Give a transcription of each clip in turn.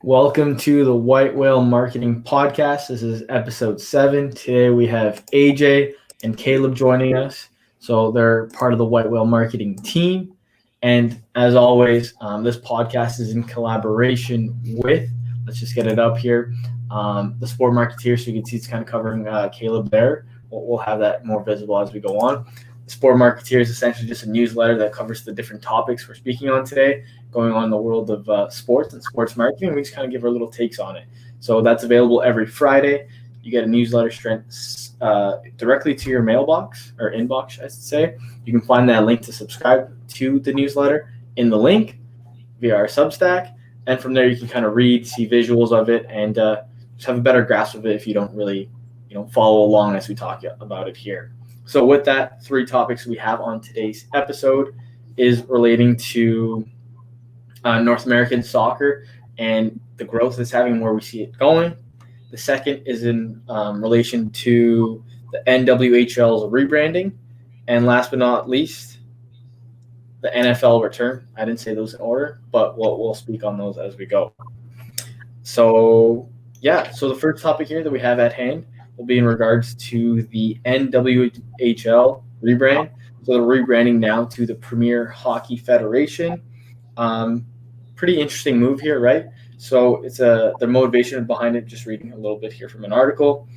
Welcome to the White Whale Marketing Podcast. This is episode 7. Today we have AJ and Caleb joining us. So they're part of the White Whale Marketing team. And as always, this podcast is in collaboration with, let's just get it up here, the Sport Marketeer. So you can see it's kind of covering Caleb there. We'll have that more visible as we go on. The Sport Marketeer is essentially just a newsletter that covers the different topics we're speaking on today, going on in the world of sports and sports marketing. We just kind of give our little takes on it. So that's available every Friday. You get a newsletter directly to your mailbox or inbox, I should say. You can find that link to subscribe to the newsletter in the link via our Substack. And from there, you can kind of read, see visuals of it, and just have a better grasp of it if you don't really, follow along as we talk about it here. So with that, 3 topics we have on today's episode is relating to North American soccer and the growth it's having, where we see it going. The second is in relation to the NWHL's rebranding. And last but not least, the NFL return. I didn't say those in order, but we'll speak on those as we go. So the first topic here that we have at hand will be in regards to the NWHL rebrand. So they're rebranding now to the Premier Hockey Federation. Pretty interesting move here, right? So it's the motivation behind it, just reading a little bit here from an article,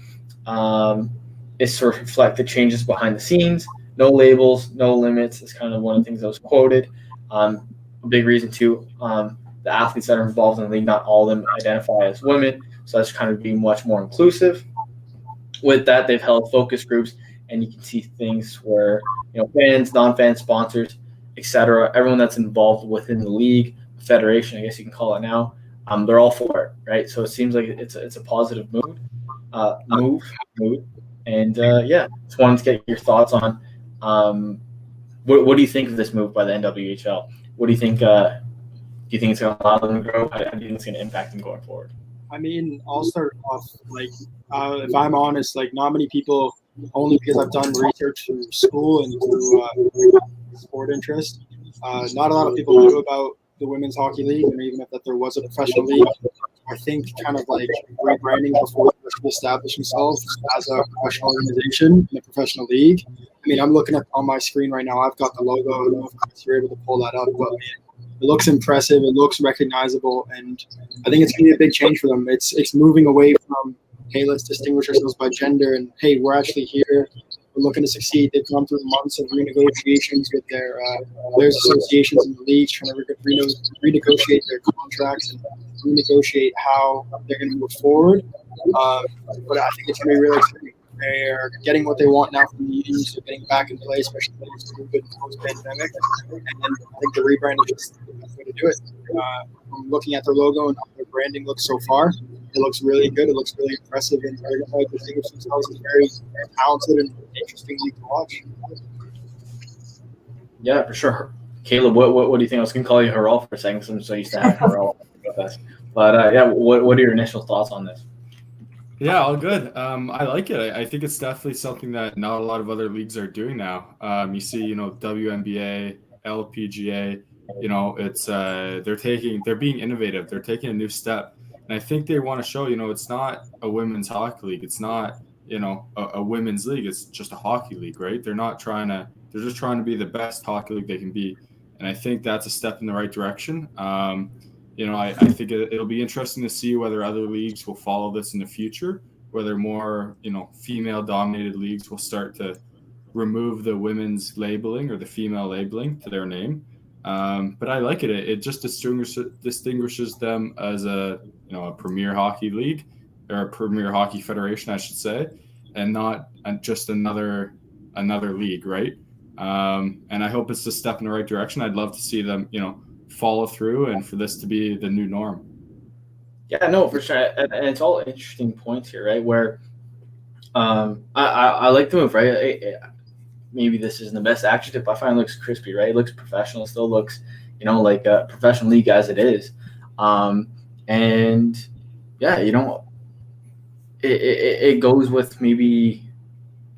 is sort of reflect the changes behind the scenes. No labels, no limits is kind of one of the things that was quoted. A big reason too, the athletes that are involved in the league, not all of them identify as women, so that's kind of being much more inclusive. With that, they've held focus groups, and you can see things where fans, non-fans, sponsors, etc., everyone that's involved within the league, federation, I guess you can call it now, they're all for it, right? So it seems like it's a positive move. And just wanted to get your thoughts on what do you think of this move by the NWHL? What do you think? Do you think it's going to allow them to grow? How do you think it's going to impact them going forward? I mean, I'll start off, if I'm honest, not many people, only because I've done research through school and through sport interest, not a lot of people knew about the Women's Hockey League, and even if that there was a professional league. I think kind of rebranding before they establish themselves as a professional organization in a professional league. I mean, I'm looking at on my screen right now, I've got the logo. I don't know if you're able to pull that up, but it looks impressive. It looks recognizable, and I think it's going to be a big change for them. It's moving away from, hey, let's distinguish ourselves by gender, and hey, we're actually here. We're looking to succeed. They've gone through months of renegotiations with their players' associations in the league, trying to renegotiate their contracts and renegotiate how they're going to move forward. But I think it's going to be really exciting. They're getting what they want now from the unions, so getting back in play, especially post-pandemic. And I think the rebrand is just the best way to do it. From looking at their logo and how their branding looks so far, it looks really good. It looks really impressive, and they're going to distinguish themselves as very talented and interesting league to watch. Yeah, for sure. Caleb, what do you think? I was going to call you Harrell for a second, so I'm so used to having Harrell with us. But what are your initial thoughts on this? Yeah, all good. I like it. I think it's definitely something that not a lot of other leagues are doing now. You see, WNBA, LPGA, it's they're being innovative. They're taking a new step. And I think they want to show, it's not a women's hockey league. It's not, a women's league. It's just a hockey league, right? They're just trying to be the best hockey league they can be. And I think that's a step in the right direction. I think it'll be interesting to see whether other leagues will follow this in the future, whether more, female-dominated leagues will start to remove the women's labeling or the female labeling to their name. But I like it. It just distinguishes them as a premier hockey league, or a premier hockey federation, I should say, and not just another league, right? And I hope it's a step in the right direction. I'd love to see them, follow through and for this to be the new norm. Yeah, no, for sure. And it's all interesting points here, right? Where I like the move, right? Maybe this isn't the best action tip. I find it looks crispy, right? It looks professional. It still looks, like a professional league as it is. And yeah, it goes with maybe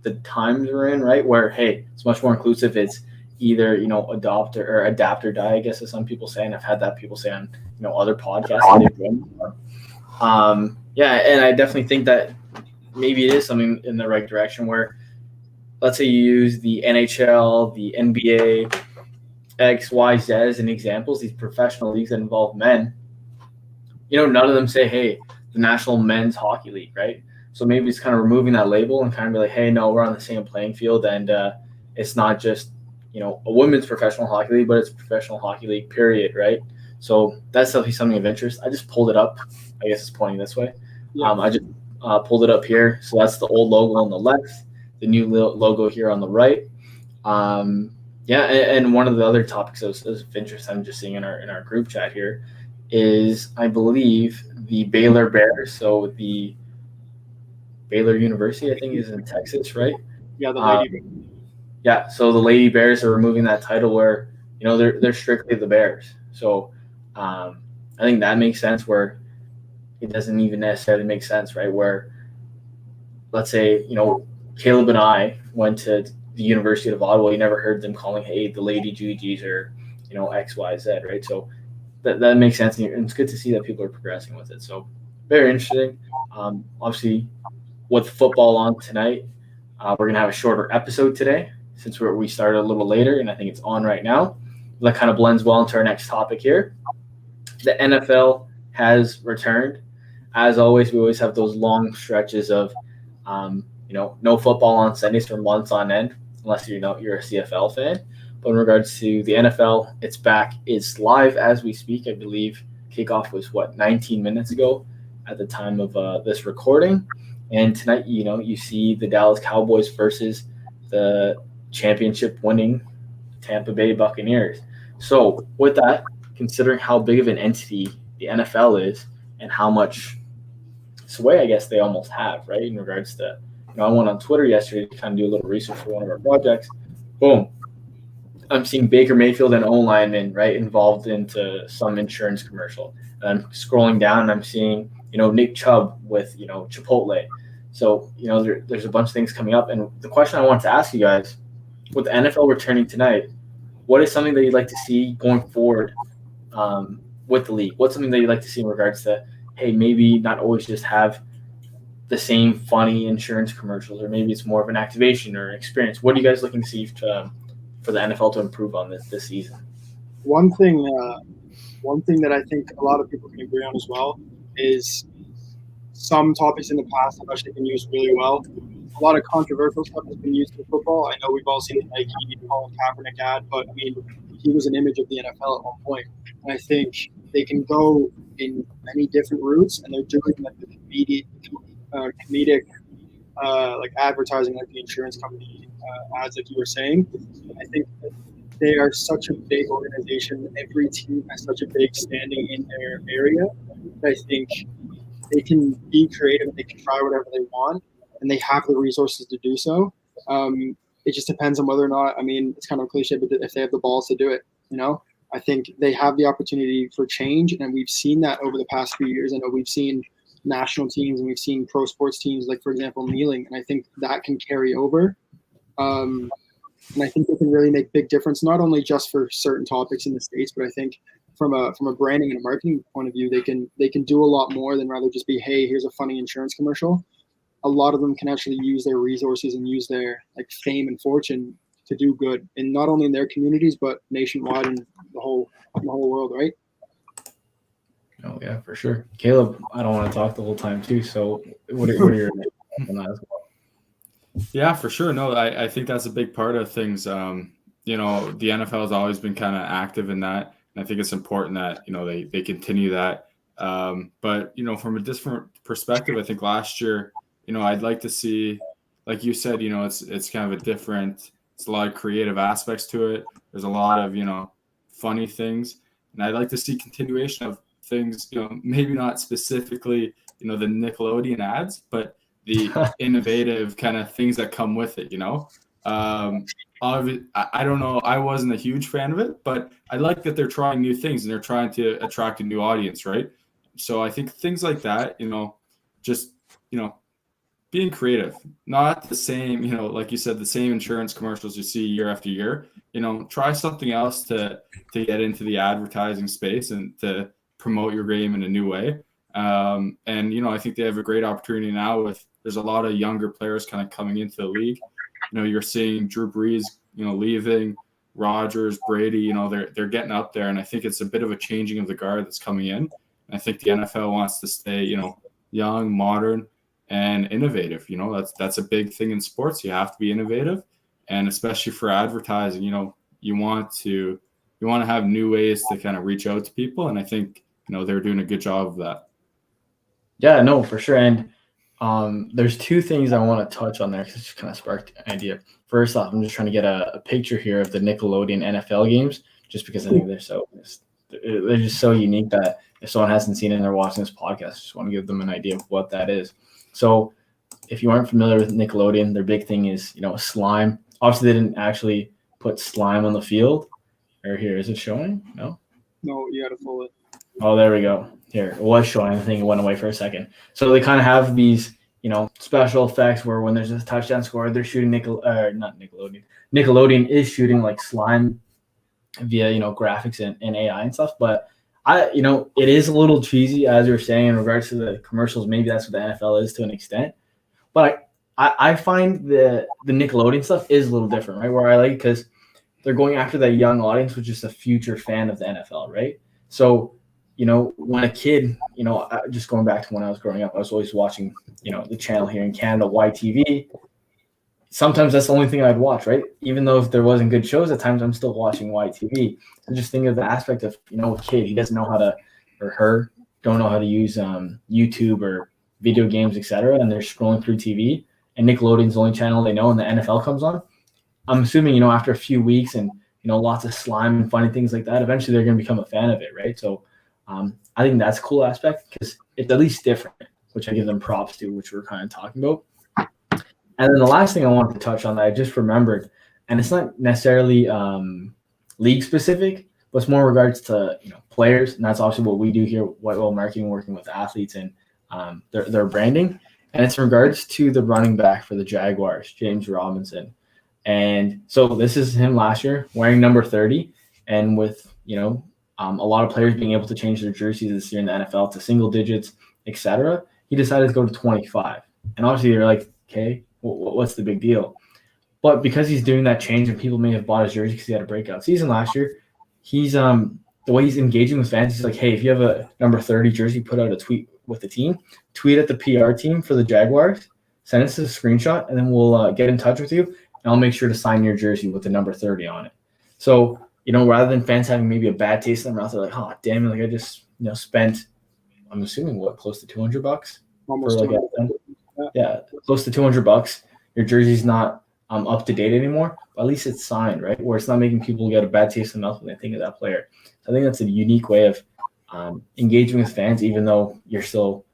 the times we're in, right? Where, hey, it's much more inclusive. It's either, adopt or adapt or die, I guess, as some people say. And I've had that people say on, other podcasts that they've been on. Yeah, and I definitely think that maybe it is something in the right direction where, let's say you use the NHL, the NBA, X, Y, Z as an examples, these professional leagues that involve men, none of them say, hey, the National Men's Hockey League, right? So maybe it's kind of removing that label and kind of be like, hey, no, we're on the same playing field. And it's not just, a women's professional hockey league, but it's a professional hockey league, period, right? So that's definitely something of interest. I just pulled it up. I guess it's pointing this way. Yeah. I just pulled it up here. So that's the old logo on the left, the new logo here on the right. Yeah, and one of the other topics of interest I'm just seeing in our group chat here is, I believe, the Baylor Bears. So the Baylor University, I think, is in Texas, right? Yeah, the Lady. Yeah, so the Lady Bears are removing that title where, they're strictly the Bears. So I think that makes sense where it doesn't even necessarily make sense, right? Where, let's say, Caleb and I went to the University of Ottawa. You never heard them calling, hey, the Lady GGs or, X, Y, Z, right? So that makes sense. And it's good to see that people are progressing with it. So very interesting. Obviously, with football on tonight, we're going to have a shorter episode today since we started a little later, and I think it's on right now. That kind of blends well into our next topic here. The NFL has returned. As always, we always have those long stretches of, no football on Sundays for months on end, unless you're a CFL fan. But in regards to the NFL, it's back. It's live as we speak. I believe kickoff was 19 minutes ago at the time of this recording. And tonight, you see the Dallas Cowboys versus the championship-winning Tampa Bay Buccaneers. So with that, considering how big of an entity the NFL is and how much sway, I guess, they almost have, right, in regards to, I went on Twitter yesterday to kind of do a little research for one of our projects. Boom. I'm seeing Baker Mayfield and O-lineman, right, involved into some insurance commercial. And I'm scrolling down and I'm seeing, Nick Chubb with, Chipotle. So, there's a bunch of things coming up. And the question I want to ask you guys, with the NFL returning tonight, what is something that you'd like to see going forward with the league? What's something that you'd like to see in regards to, hey, maybe not always just have the same funny insurance commercials, or maybe it's more of an activation or an experience? What are you guys looking to see for the NFL to improve on this season? One thing that I think a lot of people can agree on as well is some topics in the past have actually been used really well. A lot of controversial stuff has been used in football. I know we've all seen the Nike Colin Kaepernick ad, but I mean, he was an image of the NFL at one point. And I think they can go in many different routes, and they're doing like the comedic like advertising, like the insurance company ads, like you were saying. I think that they are such a big organization. Every team has such a big standing in their area. I think they can be creative. They can try whatever they want, and they have the resources to do so. It just depends on whether or not, I mean, it's kind of a cliche, but if they have the balls to do it, I think they have the opportunity for change, and we've seen that over the past few years. I know we've seen national teams and we've seen pro sports teams, like, for example, kneeling, and I think that can carry over. And I think they can really make big difference, not only just for certain topics in the States, but I think from a branding and a marketing point of view, they can do a lot more than rather just be, hey, here's a funny insurance commercial. A lot of them can actually use their resources and use their fame and fortune to do good, and not only in their communities but nationwide and the whole world, right? Oh yeah, for sure. Caleb, I don't want to talk the whole time too. So what are your thoughts on that as well? Yeah, for sure. No, I think that's a big part of things. The NFL has always been kind of active in that, and I think it's important that they continue that. But from a different perspective, I think last year, I'd like to see, like you said, it's kind of a different. It's a lot of creative aspects to it. There's a lot of funny things, and I'd like to see continuation of things. Maybe not specifically the Nickelodeon ads, but the innovative kind of things that come with it. I don't know. I wasn't a huge fan of it, but I like that they're trying new things and they're trying to attract a new audience, right? So I think things like that, just being creative, not the same, like you said, the same insurance commercials you see year after year. Try something else to get into the advertising space and to promote your game in a new way. And I think they have a great opportunity now with there's a lot of younger players kind of coming into the league. You're seeing Drew Brees, leaving, Rodgers, Brady, they're getting up there, and I think it's a bit of a changing of the guard that's coming in. And I think the NFL wants to stay, young, modern, and innovative. That's a big thing in sports. You have to be innovative, and especially for advertising, you want to have new ways to kind of reach out to people, and I think they're doing a good job of that. Yeah, no, for sure. And there's two things I want to touch on there because it just kind of sparked an idea. First off, I'm just trying to get a picture here of the Nickelodeon NFL games, just because I think they're just so unique that if someone hasn't seen it and they're watching this podcast, I just want to give them an idea of what that is. So if you aren't familiar with Nickelodeon, their big thing is, slime. Obviously, they didn't actually put slime on the field. Or here, is it showing? No, you got to pull it. Oh, there we go. Here, it was showing. I think it went away for a second. So they kind of have these, special effects where when there's a touchdown score, they're shooting not Nickelodeon. Nickelodeon is shooting like slime via, graphics and AI and stuff. But it is a little cheesy, as you were saying, in regards to the commercials. Maybe that's what the NFL is to an extent. But I find the Nickelodeon stuff is a little different, right? Where I like because they're going after that young audience, which is a future fan of the NFL, right? So, when a kid, just going back to when I was growing up, I was always watching, the channel here in Canada, YTV. Sometimes that's the only thing I'd watch, right? Even though if there wasn't good shows, at times I'm still watching YTV. So just think of the aspect of, a kid, he doesn't know how to, or her, don't know how to use YouTube or video games, etc. And they're scrolling through TV, and Nickelodeon's the only channel they know, and the NFL comes on. I'm assuming, after a few weeks and, lots of slime and funny things like that, eventually they're going to become a fan of it, right? So I think that's a cool aspect because it's at least different, which I give them props to, which we're kind of talking about. And then the last thing I wanted to touch on that I just remembered, and it's not necessarily league specific, but it's more in regards to players, and that's obviously what we do here, White Whale Marketing, working with athletes and their branding. And it's in regards to the running back for the Jaguars, James Robinson. And so this is him last year wearing number 30, and with a lot of players being able to change their jerseys this year in the NFL to single digits, etc. He decided to go to 25. And obviously you're like, okay, what's the big deal? But because he's doing that change and people may have bought his jersey because he had a breakout season last year, he's the way he's engaging with fans, he's like, hey, if you have a number 30 jersey, put out a tweet with the team, tweet at the PR team for the Jaguars, send us a screenshot, and then we'll get in touch with you, and I'll make sure to sign your jersey with the number 30 on it. So, rather than fans having maybe a bad taste in their mouth, they're like, oh, damn it, like I just, spent, I'm assuming, close to $200? Almost for close to $200. Your jersey's not up to date anymore, but at least it's signed, right? Where it's not making people get a bad taste in the mouth when they think of that player. So I think that's a unique way of engaging with fans, even though you're still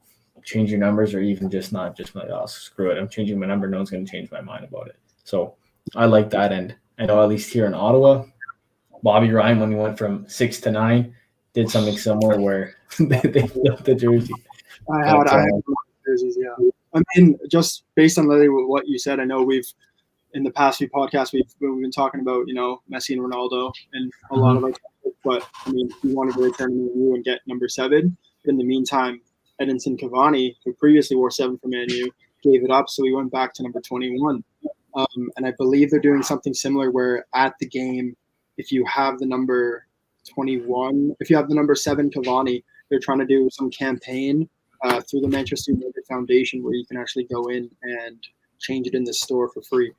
changing numbers, or even just not just like, oh, screw it, I'm changing my number, no one's going to change my mind about it. So I like that. And I know at least here in Ottawa, Bobby Ryan, when he went from 6 to 9, did something similar where they flipped the jersey. I had jerseys, yeah. I mean, just based on literally what you said, I know in the past few podcasts, we've been talking about, Messi and Ronaldo and a lot of our topics, but I mean, we wanted to return to Man U and get number 7. In the meantime, Edinson Cavani, who previously wore 7 for Man U, gave it up, so we went back to number 21. And I believe they're doing something similar where at the game, if you have the number 21, if you have the number 7 Cavani, they're trying to do some campaign through the Manchester United Foundation where you can actually go in and change it in the store for free.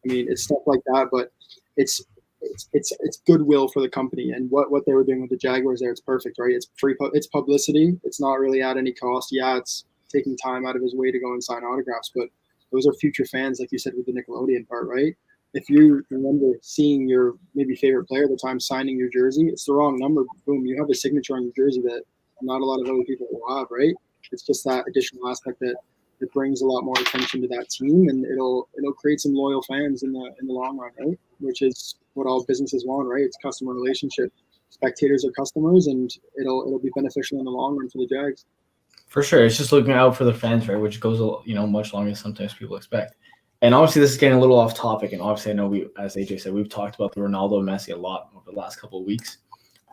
I mean, it's stuff like that, but it's goodwill for the company. And what they were doing with the Jaguars there, it's perfect, right? It's free, it's publicity. It's not really at any cost. Yeah, it's taking time out of his way to go and sign autographs, but those are future fans, like you said, with the Nickelodeon part, right? If you remember seeing your maybe favorite player at the time signing your jersey, it's the wrong number. Boom, you have a signature on your jersey that not a lot of other people will have, right? It's just that additional aspect that brings a lot more attention to that team, and it'll create some loyal fans in the long run, right? Which is what all businesses want, right? It's customer relationship. Spectators are customers, and it'll be beneficial in the long run for the Jags. For sure. It's just looking out for the fans, right? Which goes, much longer than sometimes people expect. And obviously, this is getting a little off topic. And obviously, I know as AJ said, we've talked about the Ronaldo and Messi a lot over the last couple of weeks.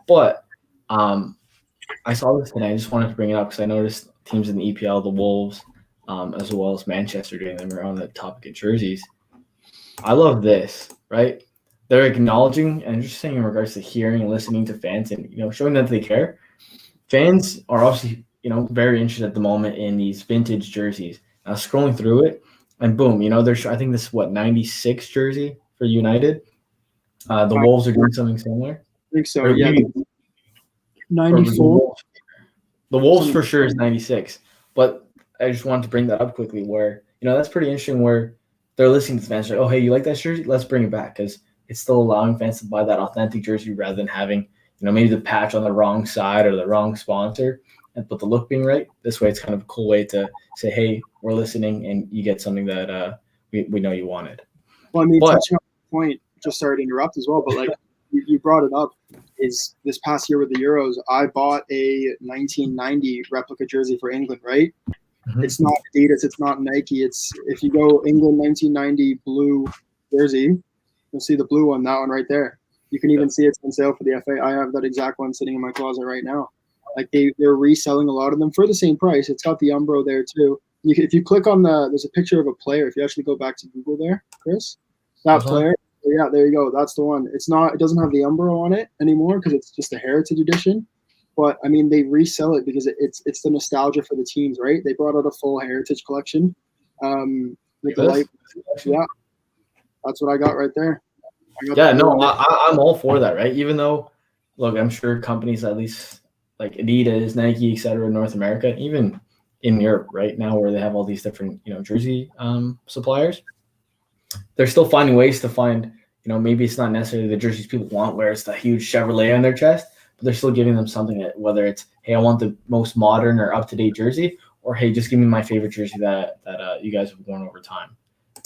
But I saw this and I just wanted to bring it up because I noticed teams in the EPL, the Wolves, as well as Manchester doing them around the topic of jerseys. I love this, right? They're acknowledging and just saying in regards to hearing and listening to fans and, showing that they care. Fans are obviously, very interested at the moment in these vintage jerseys. I was scrolling through it and boom, there's, I think this is 96 jersey for United. The Wolves are doing something similar. I think so, yeah. 94. The Wolves for sure is 96, but I just wanted to bring that up quickly where, that's pretty interesting where they're listening to the fans like, oh, hey, you like that jersey? Let's bring it back because it's still allowing fans to buy that authentic jersey rather than having, maybe the patch on the wrong side or the wrong sponsor, but the look being right. This way, it's kind of a cool way to say, hey, we're listening and you get something that we know you wanted. Well, I mean, touching on the point, just sorry to interrupt as well, but like you brought it up, is this past year with the Euros, I bought a 1990 replica jersey for England, right? Mm-hmm. It's not Adidas, it's not Nike. It's if you go England 1990 blue jersey, you'll see the blue one, that one right there. You can even see it's on sale for the FA. I have that exact one sitting in my closet right now. Like they're reselling a lot of them for the same price. It's got the Umbro there too. If you click on there's a picture of a player. If you actually go back to Google there, Chris, that player. Yeah, there you go. That's the one. It doesn't have the Umbro on it anymore because it's just a heritage edition. But I mean, they resell it because it's the nostalgia for the teams, right? They brought out a full heritage collection. With the light. Yeah, that's what I got right there. Yeah, no, I'm all for that, right? Even though, look, I'm sure companies at least like Adidas, Nike, et cetera, in North America, even in Europe right now where they have all these different, jersey suppliers, they're still finding ways to find, maybe it's not necessarily the jerseys people want where it's the huge Chevrolet on their chest, but they're still giving them something that whether it's, hey, I want the most modern or up-to-date jersey, or hey, just give me my favorite jersey that you guys have worn over time.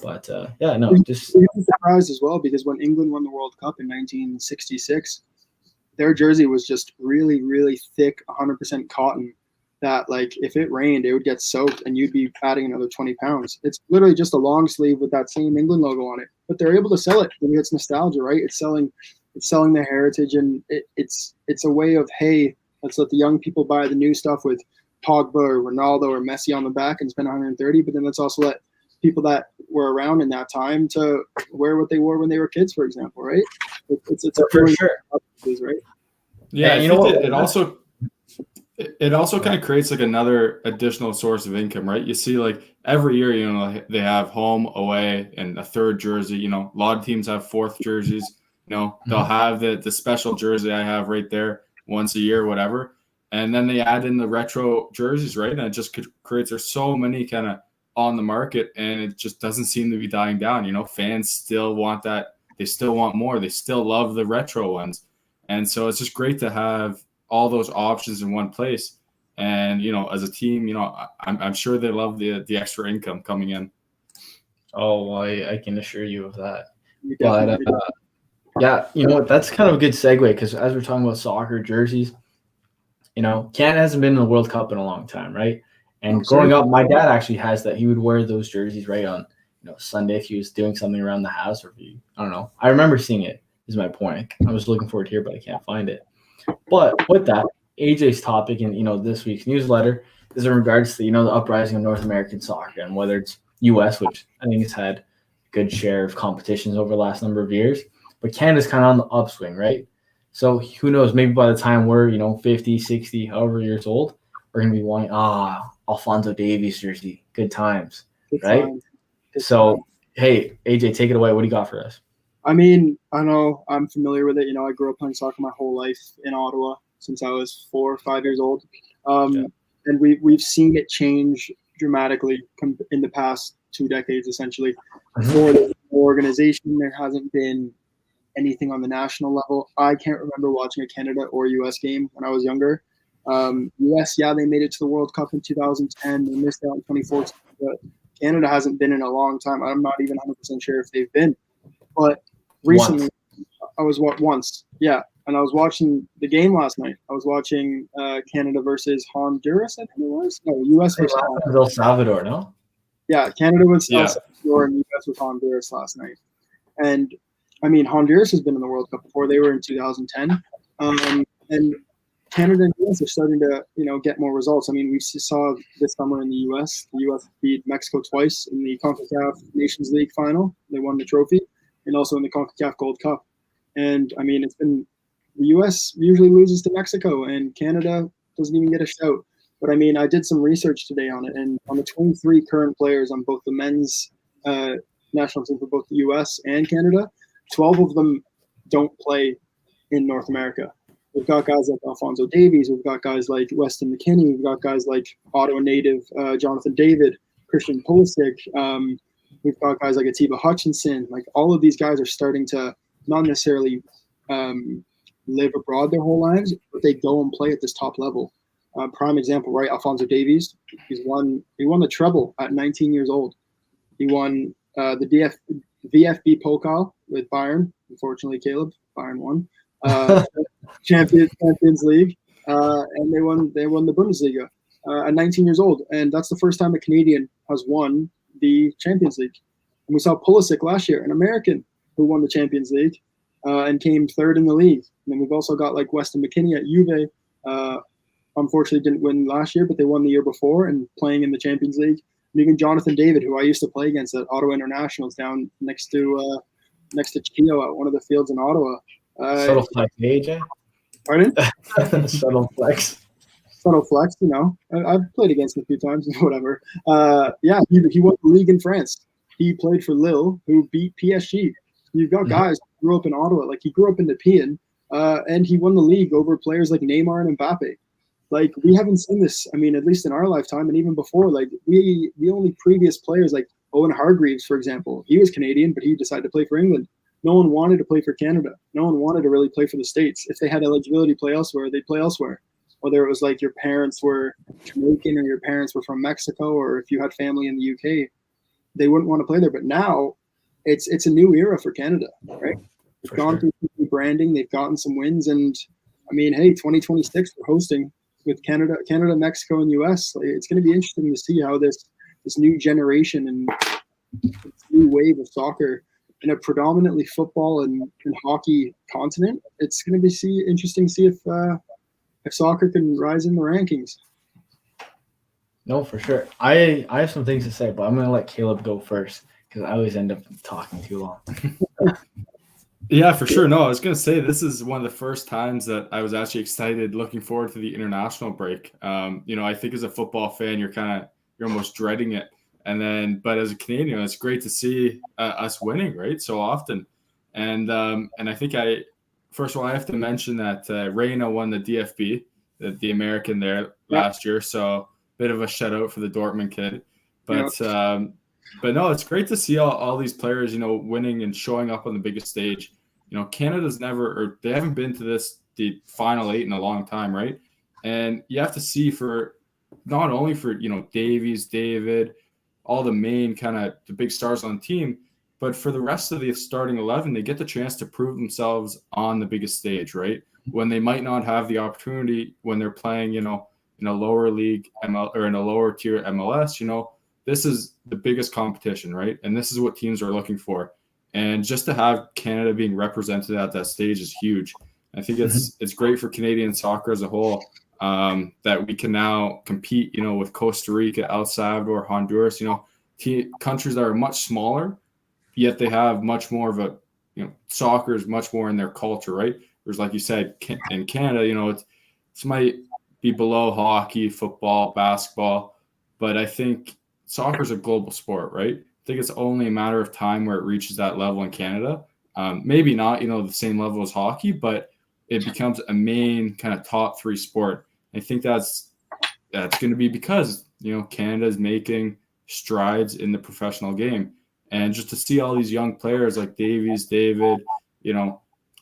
But yeah, no, just surprised as well because when England won the World Cup in 1966, their jersey was just really, really thick, 100% cotton. That like if it rained, it would get soaked and you'd be adding another 20 pounds. It's literally just a long sleeve with that same England logo on it. But they're able to sell it. I mean, it's nostalgia, right? It's selling their heritage, and it's a way of, hey, let's let the young people buy the new stuff with Pogba or Ronaldo or Messi on the back and spend 130. But then let's also let people that were around in that time to wear what they wore when they were kids, for example, right? It's for sure, right? Yeah, and you know what? It also kind of creates like another additional source of income, right? You see, like every year, they have home, away, and a third jersey. A lot of teams have fourth jerseys. They'll have the special jersey I have right there once a year, whatever, and then they add in the retro jerseys, right? And it just creates. There's so many kind of on the market, and it just doesn't seem to be dying down. Fans still want that. They still want more. They still love the retro ones, and so it's just great to have all those options in one place. And as a team, I'm sure they love the extra income coming in. Oh, well, I can assure you of that. But yeah, you know what? That's kind of a good segue because as we're talking about soccer jerseys, Canada hasn't been in the World Cup in a long time, right? And growing up, my dad actually has that. He would wear those jerseys right on, Sunday if he was doing something around the house or I don't know. I remember seeing it. Is my point. I was looking for it here, but I can't find it. But with that, AJ's topic in this week's newsletter is in regards to the uprising of North American soccer and whether it's U.S., which I think has had a good share of competitions over the last number of years, but Canada's kind of on the upswing, right? So who knows? Maybe by the time we're 50, 60, however years old, we're gonna be wanting Alphonso Davies jersey. Good times, right? So hey, AJ, take it away. What do you got for us? I mean, I know I'm familiar with it. I grew up playing soccer my whole life in Ottawa since I was 4 or 5 years old. And we've seen it change dramatically in the past 2 decades, essentially. For the organization, there hasn't been anything on the national level. I can't remember watching a Canada or U.S. game when I was younger. U.S., they made it to the World Cup in 2010. They missed out in 2014. But Canada hasn't been in a long time. I'm not even 100% sure if they've been. But recently, I was once. Yeah. and I was watching the game last night. I was watching Canada versus Honduras, I think it was. No, U.S. versus Honduras. El Salvador, no? Yeah, Canada was Yeah. El Salvador and U.S. was Honduras last night. And, I mean, Honduras has been in the World Cup before. They were in 2010. And Canada and U.S. are starting to, get more results. I mean, we saw this summer in the U.S. The U.S. beat Mexico twice in the CONCACAF Nations League final. They won the trophy, and also in the CONCACAF Gold Cup. And, I mean, the U.S. usually loses to Mexico, and Canada doesn't even get a shout. But, I mean, I did some research today on it, and on the 23 current players on both the men's national team for both the U.S. and Canada, 12 of them don't play in North America. We've got guys like Alphonso Davies. We've got guys like Weston McKennie. We've got guys like Ottawa native Jonathan David, Christian Pulisic. We've got guys like Atiba Hutchinson. Like, all of these guys are starting to not necessarily live abroad their whole lives, but they go and play at this top level. Prime example, right? Alphonso Davies. He won the treble at 19 years old. He won the VFB Pokal with Bayern. Unfortunately, Caleb, Bayern won. Champions League, and they won the Bundesliga at 19 years old, and that's the first time a Canadian has won the Champions League. And we saw Pulisic last year, an American who won the Champions League and came third in the league. And then we've also got like Weston McKennie at Juve. Unfortunately, didn't win last year, but they won the year before and playing in the Champions League. And even Jonathan David, who I used to play against at Ottawa Internationals down next to Chio at one of the fields in Ottawa. Subtle flex, AJ. Pardon? Subtle flex. Subtle flex, I've played against him a few times, whatever. Yeah, he won the league in France. He played for Lille, who beat PSG. You've got guys who grew up in Ottawa. Like, he grew up in Nepean, and he won the league over players like Neymar and Mbappe. Like, we haven't seen this, I mean, at least in our lifetime, and even before. Like, the only previous players, like Owen Hargreaves, for example, he was Canadian, but he decided to play for England. No one wanted to play for Canada. No one wanted to really play for the States. If they had eligibility to play elsewhere, they'd play elsewhere. Whether it was like your parents were Jamaican or your parents were from Mexico, or if you had family in the UK, they wouldn't want to play there. But now it's a new era for Canada, right? They've gone through branding. They've gotten some wins. And, I mean, hey, 2026, we're hosting with Canada, Mexico, and US. Like, it's going to be interesting to see how this new generation and this new wave of soccer in a predominantly football and hockey continent, it's going to be interesting to see if soccer can rise in the rankings. No, for sure. I have some things to say, but I'm going to let Caleb go first because I always end up talking too long. Yeah, for sure. No, I was going to say this is one of the first times that I was actually excited, looking forward to the international break. I think as a football fan, you're almost dreading it. But as a Canadian, it's great to see us winning, right, so often. And I think first of all, I have to mention that Reina won the DFB, the American there last year. So bit of a shout out for the Dortmund kid. But no, it's great to see all these players, winning and showing up on the biggest stage. Canada's they haven't been to the final 8 in a long time, right? And you have to see not only for Davies, David, all the main the big stars on the team, but for the rest of the starting 11, they get the chance to prove themselves on the biggest stage, right? When they might not have the opportunity when they're playing, in a lower league or in a lower tier MLS, this is the biggest competition, right? And this is what teams are looking for. And just to have Canada being represented at that stage is huge. I think it's great for Canadian soccer as a whole. That we can now compete, with Costa Rica, El Salvador, Honduras, countries that are much smaller, yet they have much more of a, soccer is much more in their culture, right? Whereas, like you said, in Canada, it might be below hockey, football, basketball, but I think soccer is a global sport, right? I think it's only a matter of time where it reaches that level in Canada. Maybe not, the same level as hockey, but it becomes a main top 3 sport. I think that's going to be because, Canada is making strides in the professional game. And just to see all these young players like Davies, David,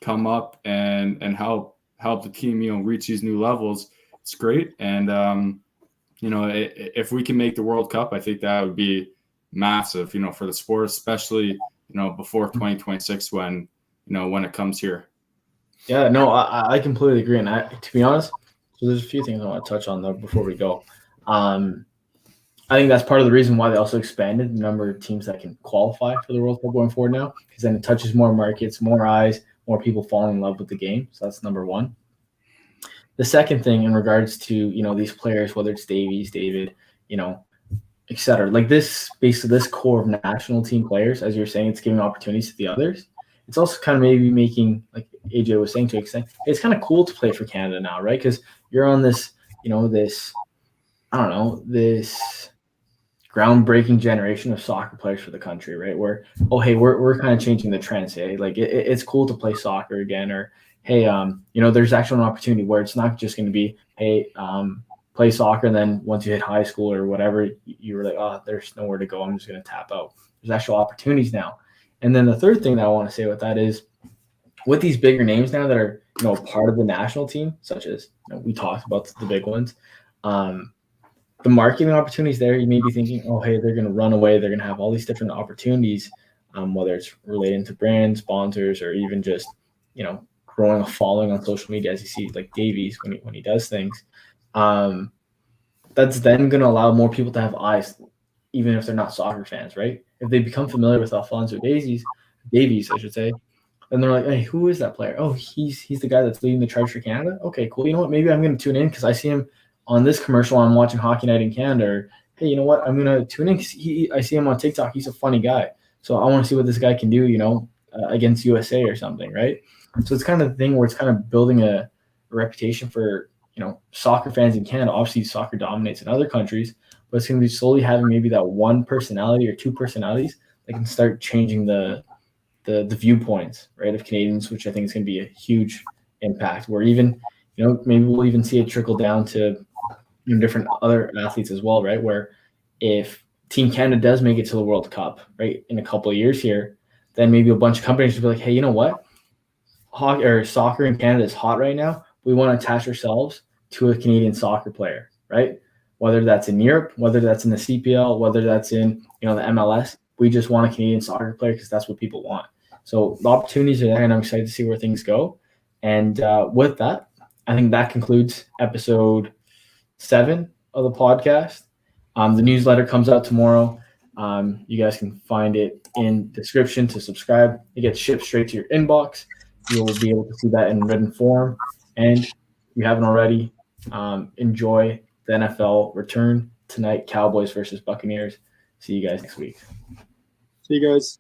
come up and help the team, reach these new levels, it's great. And, if we can make the World Cup, I think that would be massive, for the sport, especially, before 2026 when it comes here. Yeah, no, I completely agree. And to be honest, so there's a few things I want to touch on though before we go. Um, I think that's part of the reason why they also expanded the number of teams that can qualify for the World Cup going forward now, because then it touches more markets, more eyes, more people falling in love with the game. So that's number one. The second thing in regards to, these players, whether it's Davies, David, you know, et cetera, like this, basically this core of national team players, as you're saying, it's giving opportunities to the others. It's also kind of maybe making, like AJ was saying to extent, it's kind of cool to play for Canada now, right? Because you're on this, I don't know, this groundbreaking generation of soccer players for the country, right? Where, oh, hey, we're kind of changing the trends. Hey, like it's cool to play soccer again, or hey, there's actually an opportunity where it's not just going to be, hey, play soccer, and then once you hit high school or whatever, you were like, oh, there's nowhere to go. I'm just going to tap out. There's actual opportunities now. And then the third thing that I want to say with that is, with these bigger names now that are part of the national team, such as we talked about the big ones. The marketing opportunities there, you may be thinking, oh, hey, they're going to run away. They're going to have all these different opportunities, whether it's relating to brands, sponsors, or even just, growing a following on social media, as you see, like Davies when he does things. That's then going to allow more people to have eyes, even if they're not soccer fans, right? If they become familiar with Alfonso Davies, I should say, and they're like, hey, who is that player? Oh, he's the guy that's leading the charge for Canada. Okay, cool. You know what? Maybe I'm going to tune in because I see him on this commercial. I'm watching Hockey Night in Canada. Or, hey, you know what? I'm going to tune in because I see him on TikTok. He's a funny guy. So I want to see what this guy can do, against USA or something, right? So it's kind of the thing where it's kind of building a reputation for, soccer fans in Canada. Obviously, soccer dominates in other countries, but it's going to be slowly having maybe that one personality or two personalities that can start changing the viewpoints, right, of Canadians, which I think is going to be a huge impact. Where even, maybe we'll even see it trickle down to different other athletes as well, right? Where if Team Canada does make it to the World Cup, right, in a couple of years here, then maybe a bunch of companies will be like, hey, you know what? Hockey or soccer in Canada is hot right now. We want to attach ourselves to a Canadian soccer player, right? Whether that's in Europe, whether that's in the CPL, whether that's in the MLS, we just want a Canadian soccer player because that's what people want. So the opportunities are there, and I'm excited to see where things go. And with that, I think that concludes episode 7 of the podcast. The newsletter comes out tomorrow. You guys can find it in description to subscribe. It gets shipped straight to your inbox. You'll be able to see that in written form. And if you haven't already, enjoy the NFL return tonight, Cowboys versus Buccaneers. See you guys next week. See you guys.